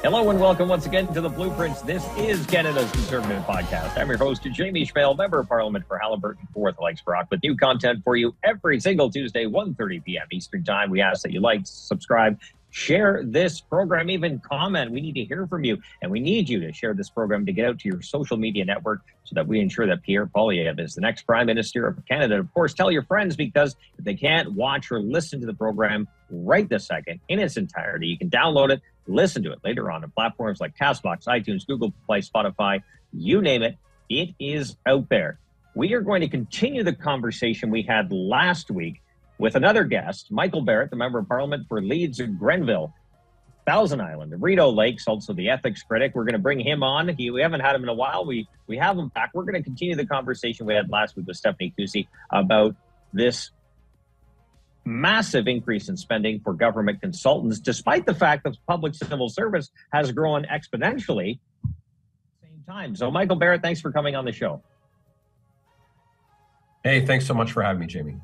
Hello and welcome once again to The Blueprints. This is Canada's Conservative Podcast. I'm your host, Jamie Schmale, Member of Parliament for Haliburton, 4th Lakes Brock, with new content for you every single Tuesday, 1:30 p.m. Eastern Time. We ask that you like, subscribe, share this program, even comment. We need to hear from you, and we need you to share this program to get out to your social media network so that we ensure that Pierre Poilievre is the next Prime Minister of Canada. Of course, tell your friends, because if they can't watch or listen to the program right this second in its entirety, you can download it, listen to it later on platforms like CastBox, iTunes, Google Play, Spotify, you name it, it is out there. We are going to continue the conversation we had last week with another guest, Michael Barrett, the Member of Parliament for Leeds and Grenville, Thousand Island, the Rideau Lakes, also the ethics critic. We're going to bring him on. We haven't had him in a while. We have him back. We're going to continue the conversation we had last week with Stephanie Kusi about this massive increase in spending for government consultants, despite the fact that public civil service has grown exponentially at the same time. So, Michael Barrett, thanks for coming on the show. Hey, thanks so much for having me, Jamie.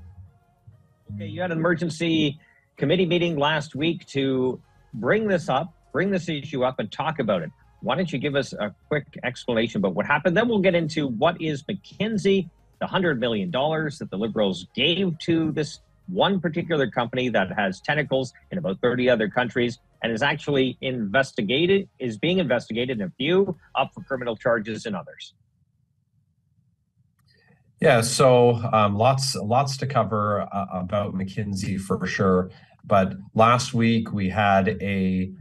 Okay, you had an emergency committee meeting last week to bring this issue up and talk about it. Why don't you give us a quick explanation about what happened? Then we'll get into what is McKinsey, the $100 million that the Liberals gave to this one particular company that has tentacles in about 30 other countries and is actually being investigated in a few, up for criminal charges in others. Yeah, so lots to cover about McKinsey for sure. But last week we had an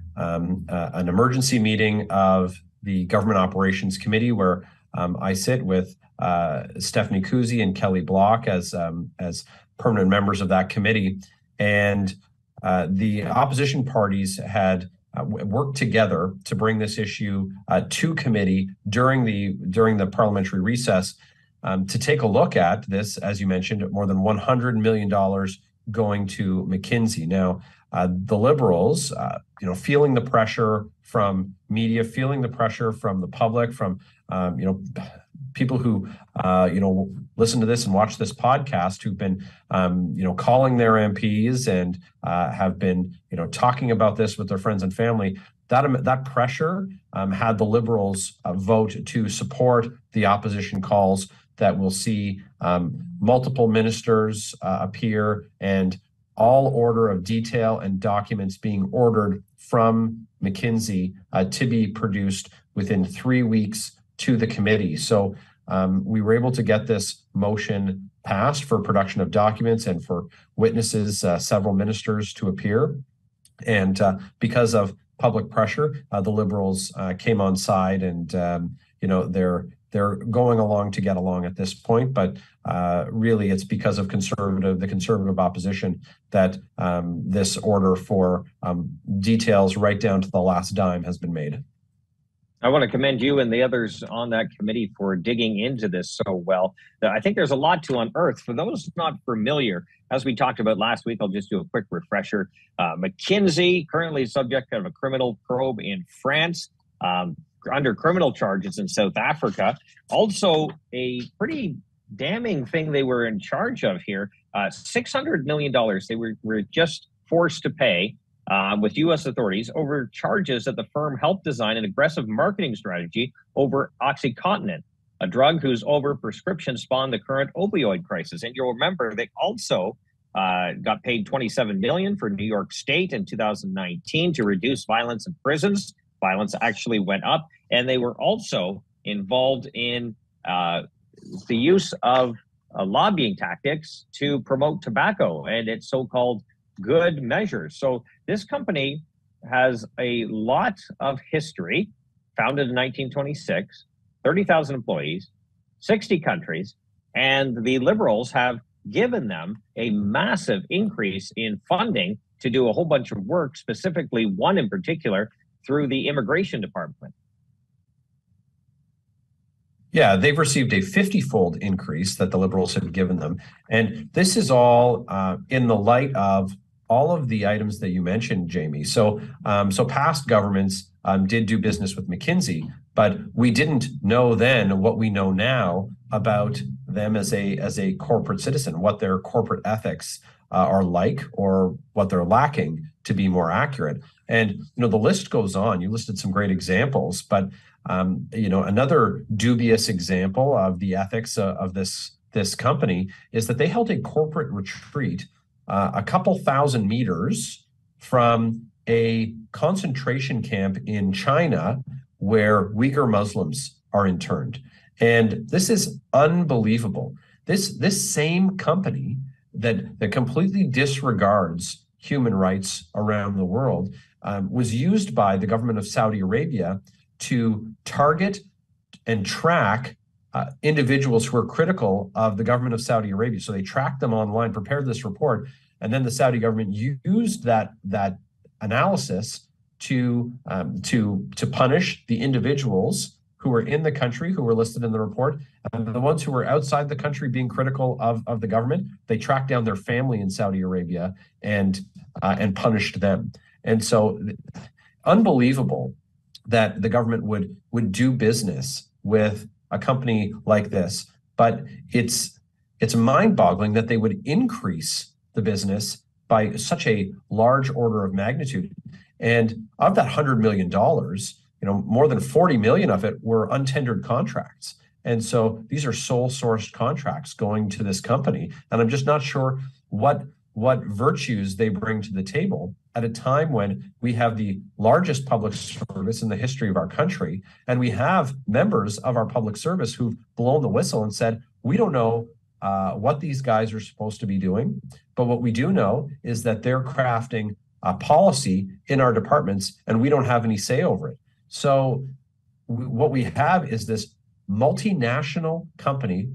emergency meeting of the Government Operations Committee where I sit with Stephanie Kusi and Kelly Block as permanent members of that committee, and the opposition parties had worked together to bring this issue to committee during the parliamentary recess to take a look at this. As you mentioned, more than $100 million going to McKinsey. Now, the Liberals, feeling the pressure from media, feeling the pressure from the public, from people who listen to this and watch this podcast, who've been calling their MPs and have been talking about this with their friends and family. That pressure had the Liberals vote to support the opposition calls that will see multiple ministers appear and all order of detail and documents being ordered from McKinsey to be produced within 3 weeks to the committee. So we were able to get this motion passed for production of documents and for witnesses, several ministers to appear. And because of public pressure, the Liberals came on side, and they're going along to get along at this point. But really, it's because of the conservative opposition that this order for details right down to the last dime has been made. I want to commend you and the others on that committee for digging into this so well. I think there's a lot to unearth. For those not familiar, as we talked about last week, I'll just do a quick refresher. McKinsey, currently subject of a criminal probe in France, under criminal charges in South Africa. Also, a pretty damning thing they were in charge of here, $600 million they were just forced to pay with U.S. authorities over charges that the firm helped design an aggressive marketing strategy over OxyContin, a drug whose overprescription spawned the current opioid crisis. And you'll remember they also got paid $27 million for New York State in 2019 to reduce violence in prisons. Violence actually went up, and they were also involved in the use of lobbying tactics to promote tobacco and its so-called good measures. So this company has a lot of history, founded in 1926, 30,000 employees, 60 countries, and the Liberals have given them a massive increase in funding to do a whole bunch of work, specifically one in particular, through the immigration department. Yeah, they've received a 50-fold increase that the Liberals have given them. And this is all in the light of all of the items that you mentioned, Jamie. So past governments did do business with McKinsey, but we didn't know then what we know now about them as a corporate citizen, what their corporate ethics are like, or what they're lacking, to be more accurate. And the list goes on. You listed some great examples, but another dubious example of the ethics of this company is that they held a corporate retreat a couple thousand meters from a concentration camp in China where Uyghur Muslims are interned. And this is unbelievable. This same company that completely disregards human rights around the world was used by the government of Saudi Arabia to target and track individuals who are critical of the government of Saudi Arabia. So they tracked them online, prepared this report, and then the Saudi government used that analysis to punish the individuals who were in the country, who were listed in the report, and the ones who were outside the country being critical of the government. They tracked down their family in Saudi Arabia and punished them. And so, unbelievable that the government would do business with a company like this. But it's mind-boggling that they would increase the business by such a large order of magnitude. And of that $100 million, more than 40 million of it were untendered contracts. And so these are sole sourced contracts going to this company. And I'm just not sure what virtues they bring to the table at a time when we have the largest public service in the history of our country. And we have members of our public service who've blown the whistle and said, we don't know what these guys are supposed to be doing. But what we do know is that they're crafting a policy in our departments and we don't have any say over it. So what we have is this multinational company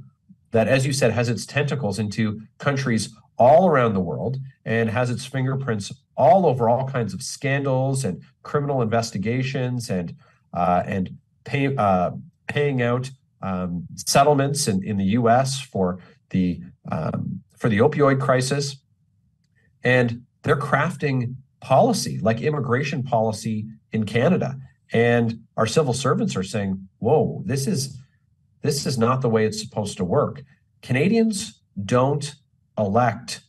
that, as you said, has its tentacles into countries all around the world and has its fingerprints all over all kinds of scandals and criminal investigations and paying out settlements in the U.S. for the opioid crisis, and they're crafting policy like immigration policy in Canada. And our civil servants are saying, "Whoa, this is not the way it's supposed to work." Canadians don't elect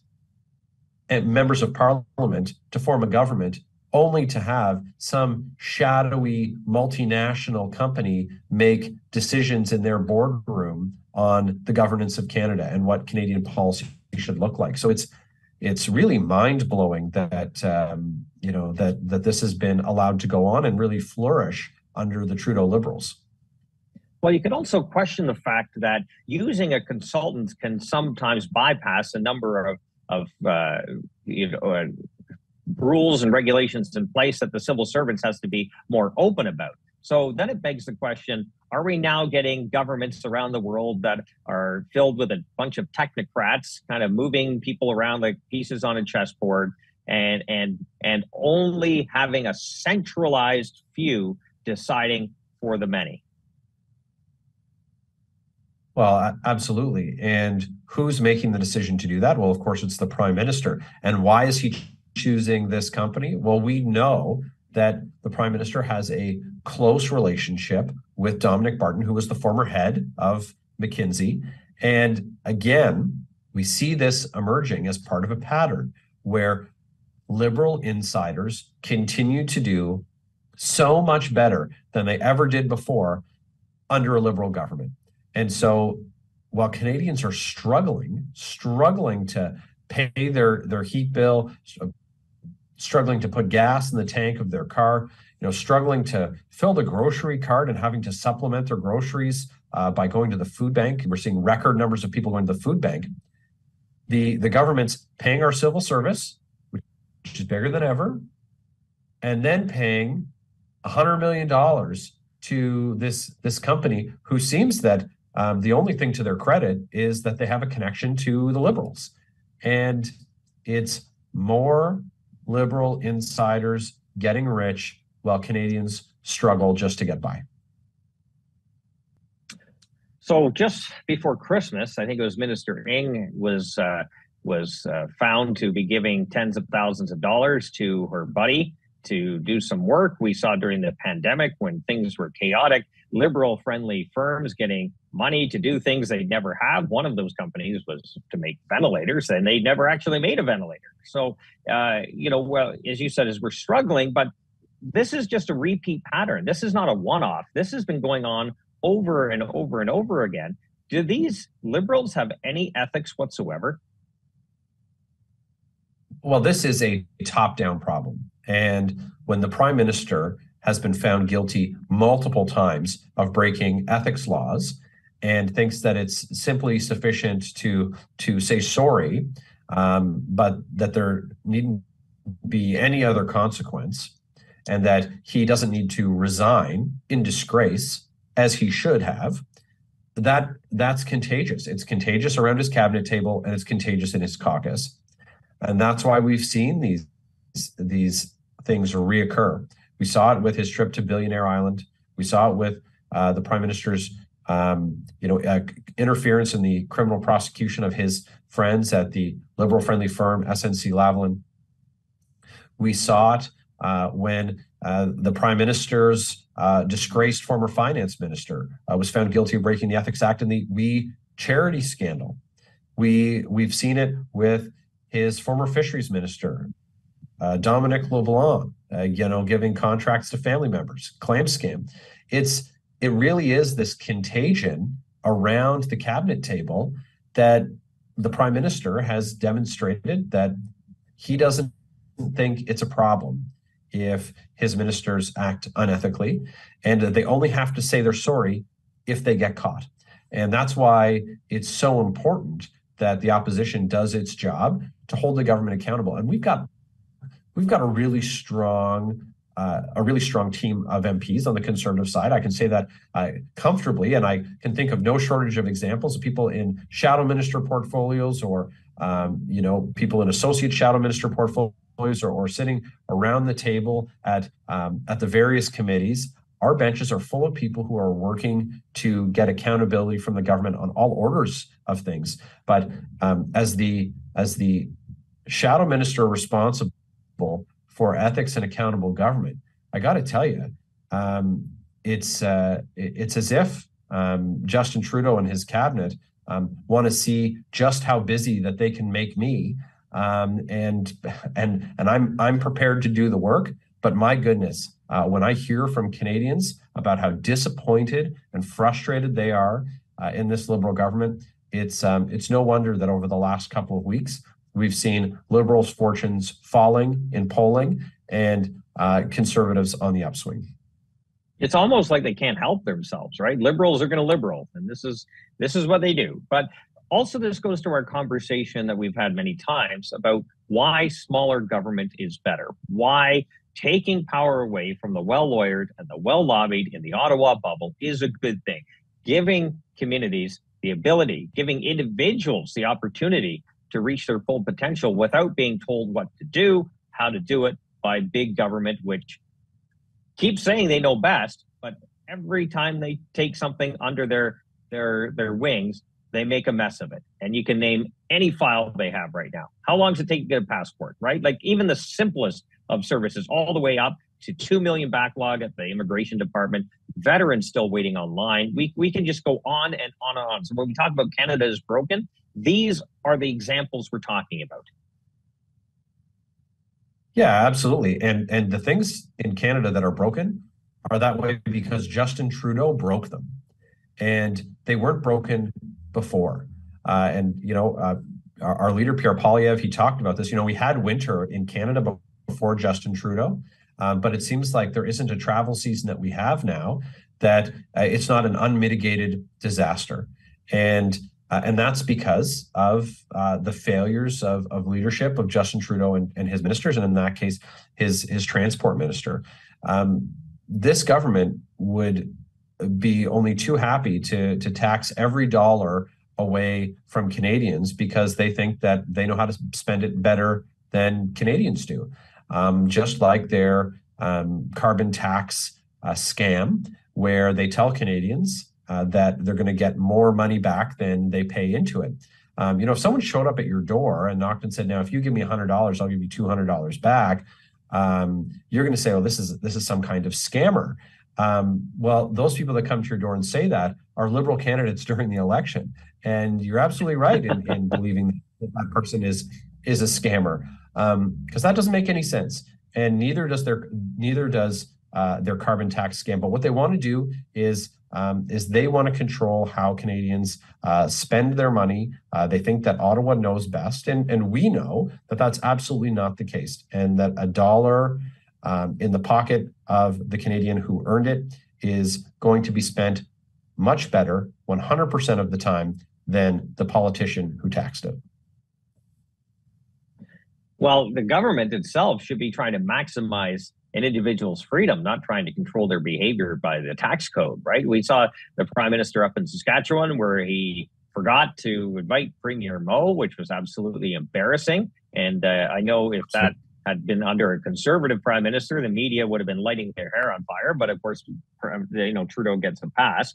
members of parliament to form a government only to have some shadowy multinational company make decisions in their boardroom on the governance of Canada and what Canadian policy should look like. So it's really mind-blowing that that this has been allowed to go on and really flourish under the Trudeau Liberals. Well, you can also question the fact that using a consultant can sometimes bypass a number of rules and regulations in place that the civil servants has to be more open about. So then it begs the question, are we now getting governments around the world that are filled with a bunch of technocrats kind of moving people around like pieces on a chessboard and only having a centralized few deciding for the many? Well, absolutely. And who's making the decision to do that? Well, of course, it's the Prime Minister. And why is he choosing this company? Well, we know that the Prime Minister has a close relationship with Dominic Barton, who was the former head of McKinsey. And again, we see this emerging as part of a pattern where Liberal insiders continue to do so much better than they ever did before under a Liberal government. And so while Canadians are struggling to pay their heat bill, struggling to put gas in the tank of their car, struggling to fill the grocery cart and having to supplement their groceries by going to the food bank. We're seeing record numbers of people going to the food bank. The government's paying our civil service, which is bigger than ever, and then paying $100 million to this company who seems that the only thing to their credit is that they have a connection to the Liberals. And it's more Liberal insiders getting rich while Canadians struggle just to get by. So just before Christmas, I think it was Minister Ng was found to be giving tens of thousands of dollars to her buddy to do some work. We saw during the pandemic when things were chaotic, liberal-friendly firms getting money to do things they'd never have. One of those companies was to make ventilators, and they never actually made a ventilator. So, well, as you said, as we're struggling, but this is just a repeat pattern. This is not a one-off. This has been going on over and over and over again. Do these liberals have any ethics whatsoever? Well, this is a top-down problem. And when the prime minister has been found guilty multiple times of breaking ethics laws and thinks that it's simply sufficient to say sorry, but that there needn't be any other consequence, and that he doesn't need to resign in disgrace, as he should have, that's contagious. It's contagious around his cabinet table, and it's contagious in his caucus. And that's why we've seen these things reoccur. We saw it with his trip to Billionaire Island. We saw it with the prime minister's interference in the criminal prosecution of his friends at the liberal-friendly firm SNC-Lavalin. We saw it when the prime minister's disgraced former finance minister was found guilty of breaking the Ethics Act in the We Charity scandal. We've seen it with his former fisheries minister, Dominic LeBlanc, giving contracts to family members, clam scam. It really is this contagion around the cabinet table that the prime minister has demonstrated that he doesn't think it's a problem if his ministers act unethically, and they only have to say they're sorry if they get caught. And that's why it's so important that the opposition does its job to hold the government accountable. And we've got a really strong team of MPs on the Conservative side. I can say that comfortably, and I can think of no shortage of examples of people in shadow minister portfolios, or people in associate shadow minister portfolios, or sitting around the table at the various committees. Our benches are full of people who are working to get accountability from the government on all orders of things. But as the shadow minister responsible for ethics and accountable government, I got to tell you, it's as if Justin Trudeau and his cabinet want to see just how busy that they can make me, and I'm prepared to do the work. But my goodness, when I hear from Canadians about how disappointed and frustrated they are in this Liberal government, it's no wonder that over the last couple of weeks, we've seen Liberals' fortunes falling in polling and Conservatives on the upswing. It's almost like they can't help themselves, right? Liberals are going to liberal, and this is what they do. But also, this goes to our conversation that we've had many times about why smaller government is better, why taking power away from the well-lawyered and the well-lobbied in the Ottawa bubble is a good thing. Giving communities the ability, giving individuals the opportunity to reach their full potential without being told what to do, how to do it by big government, which keeps saying they know best, but every time they take something under their wings, they make a mess of it. And you can name any file they have right now. How long does it take to get a passport, right? Like even the simplest of services, all the way up to 2 million backlog at the immigration department, veterans still waiting online. We can just go on and on and on. So when we talk about Canada is broken, these are the examples we're talking about. Yeah, absolutely. And the things in Canada that are broken are that way because Justin Trudeau broke them. And they weren't broken before. Our leader, Pierre Poilievre, he talked about this. We had winter in Canada before Justin Trudeau, but it seems like there isn't a travel season that we have now that it's not an unmitigated disaster. And that's because of the failures of leadership of Justin Trudeau and his ministers, and in that case, his transport minister. This government would be only too happy to tax every dollar away from Canadians because they think that they know how to spend it better than Canadians do. Just like their carbon tax scam, where they tell Canadians that they're going to get more money back than they pay into it. If someone showed up at your door and knocked and said, now, if you give me $100, I'll give you $200 back, you're going to say, "Oh, this is some kind of scammer." Well, those people that come to your door and say that are Liberal candidates during the election, and you're absolutely right in believing that that person is a scammer, because that doesn't make any sense, and neither does their carbon tax scam. But what they want to do is they want to control how Canadians spend their money. They think that Ottawa knows best, and we know that that's absolutely not the case, and that a dollar in the pocket of the Canadian who earned it is going to be spent much better 100% of the time than the politician who taxed it. Well, the government itself should be trying to maximize an individual's freedom, not trying to control their behavior by the tax code, right? We saw the prime minister up in Saskatchewan where he forgot to invite Premier Moe, which was absolutely embarrassing. And I know if that had been under a conservative prime minister, the media would have been lighting their hair on fire. But of course, Trudeau gets a pass.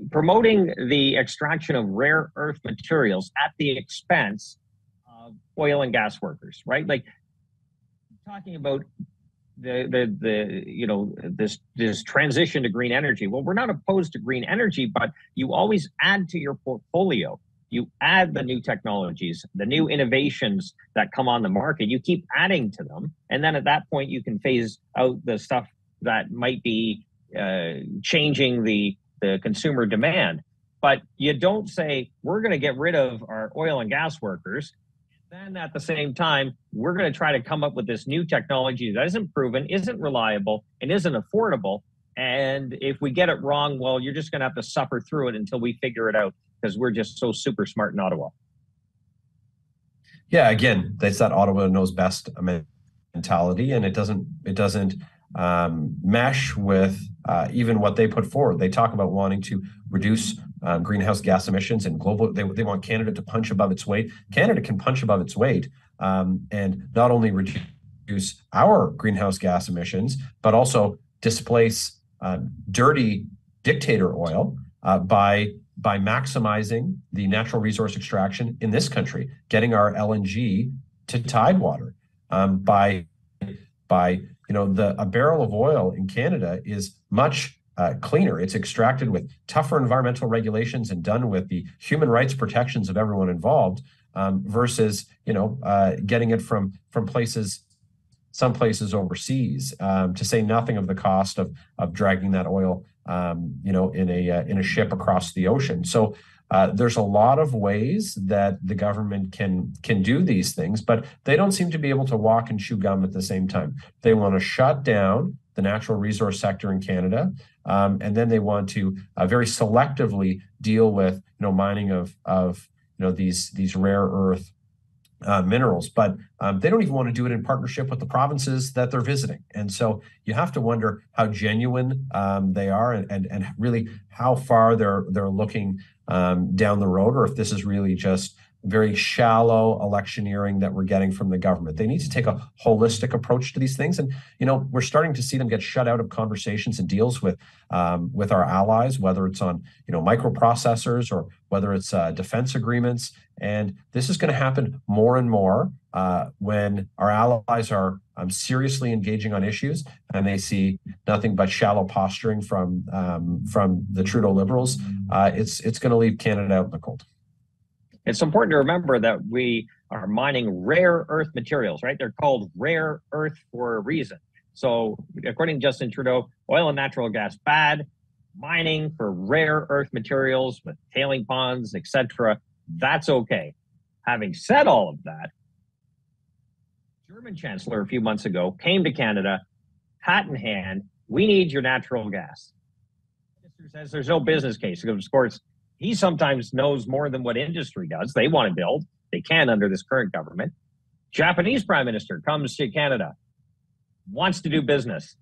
Promoting the extraction of rare earth materials at the expense of oil and gas workers, right? Like talking about this transition to green energy. Well, we're not opposed to green energy, but you always add to your portfolio. You add the new technologies, the new innovations that come on the market. You keep adding to them, and then at that point, you can phase out the stuff that might be changing the consumer demand. But you don't say we're going to get rid of our oil and gas workers. Then at the same time, we're going to try to come up with this new technology that isn't proven, isn't reliable, and isn't affordable. And if we get it wrong, well, you're just going to have to suffer through it until we figure it out because we're just so super smart in Ottawa. Yeah, again, that's that Ottawa knows best mentality, and it doesn't mesh with even what they put forward. They talk about wanting to reduce greenhouse gas emissions and global. They want Canada to punch above its weight. Canada can punch above its weight and not only reduce our greenhouse gas emissions, but also displace dirty dictator oil by maximizing the natural resource extraction in this country, getting our LNG to Tidewater. A barrel of oil in Canada is much cleaner. It's extracted with tougher environmental regulations and done with the human rights protections of everyone involved, versus getting it from some places overseas. To say nothing of the cost of dragging that oil, in a ship across the ocean. So there's a lot of ways that the government can do these things, but they don't seem to be able to walk and chew gum at the same time. They want to shut down the natural resource sector in Canada, and then they want to very selectively deal with mining of these rare earth minerals, but they don't even want to do it in partnership with the provinces that they're visiting. And so you have to wonder how genuine they are, and really how far they're looking down the road, or if this is really just very shallow electioneering that we're getting from the government. They need to take a holistic approach to these things. And, we're starting to see them get shut out of conversations and deals with our allies, whether it's on, microprocessors or whether it's defense agreements. And this is going to happen more and more when our allies are seriously engaging on issues and they see nothing but shallow posturing from the Trudeau Liberals. It's going to leave Canada out in the cold. It's important to remember that we are mining rare earth materials, right? They're called rare earth for a reason. So according to Justin Trudeau, oil and natural gas bad, mining for rare earth materials with tailing ponds, etc., that's okay. Having said all of that, German chancellor a few months ago came to Canada, hat in hand, we need your natural gas. The minister says there's no business case because, of course, he sometimes knows more than what industry does. They want to build. They can under this current government. Japanese prime minister comes to Canada, wants to do business,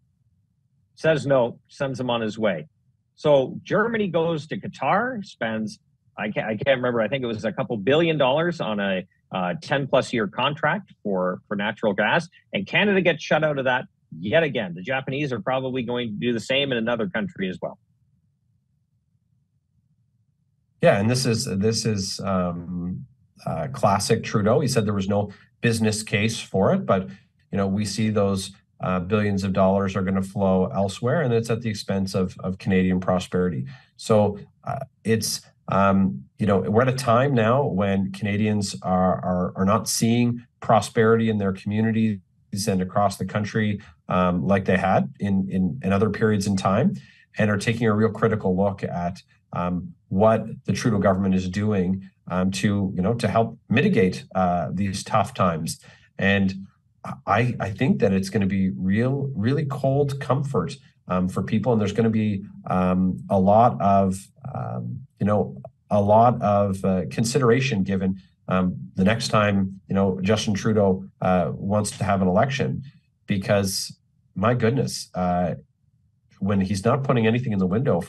says no, sends him on his way. So Germany goes to Qatar, spends, I can't remember, I think it was a couple $2 billion on a 10-plus year contract for natural gas. And Canada gets shut out of that yet again. The Japanese are probably going to do the same in another country as well. Yeah, and this is classic Trudeau. He said there was no business case for it, but we see those billions of dollars are going to flow elsewhere, and it's at the expense of Canadian prosperity. So it's we're at a time now when Canadians are not seeing prosperity in their communities and across the country like they had in other periods in time, and are taking a real critical look at what the Trudeau government is doing to help mitigate these tough times. And I think that it's going to be really cold comfort for people, and there's going to be a lot of consideration given the next time Justin Trudeau wants to have an election, because my goodness, when he's not putting anything in the window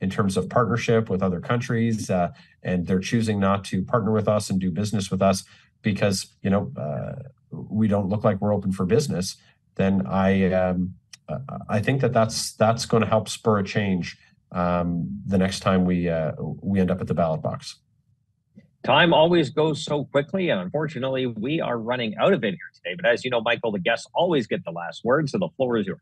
in terms of partnership with other countries, and they're choosing not to partner with us and do business with us because we don't look like we're open for business, then I think that's going to help spur a change the next time we end up at the ballot box. Time always goes so quickly, and unfortunately, we are running out of it here today. But as you know, Michael, the guests always get the last word, so the floor is yours.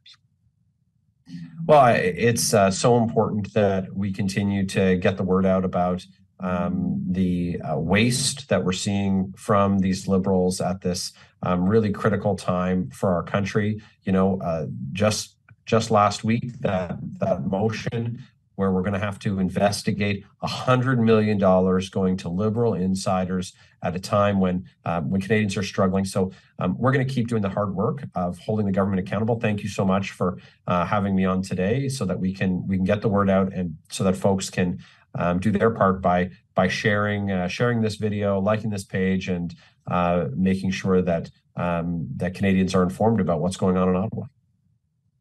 Well, it's so important that we continue to get the word out about the waste that we're seeing from these Liberals at this really critical time for our country. Just last week, that motion where we're going to have to investigate $100 million going to Liberal insiders at a time when Canadians are struggling. So we're going to keep doing the hard work of holding the government accountable. Thank you so much for having me on today, so that we can get the word out, and so that folks can do their part by sharing this video, liking this page, and making sure that Canadians are informed about what's going on in Ottawa.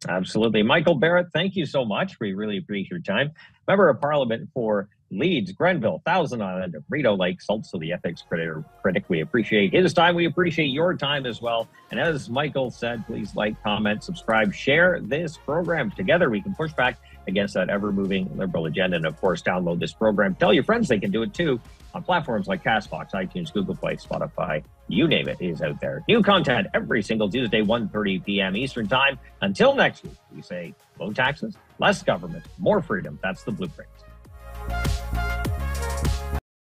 Absolutely. Michael Barrett, thank you so much. We really appreciate your time. Member of Parliament for Leeds, Grenville, Thousand Island, Rideau Lakes, also the ethics critic. We appreciate his time. We appreciate your time as well. And as Michael said, please like, comment, subscribe, share this program. Together we can push back against that ever-moving Liberal agenda. And of course, download this program. Tell your friends they can do it too on platforms like CastBox, iTunes, Google Play, Spotify, you name it, is out there. New content every single Tuesday, 1:30 p.m. Eastern Time. Until next week, we say low taxes, less government, more freedom. That's the blueprint.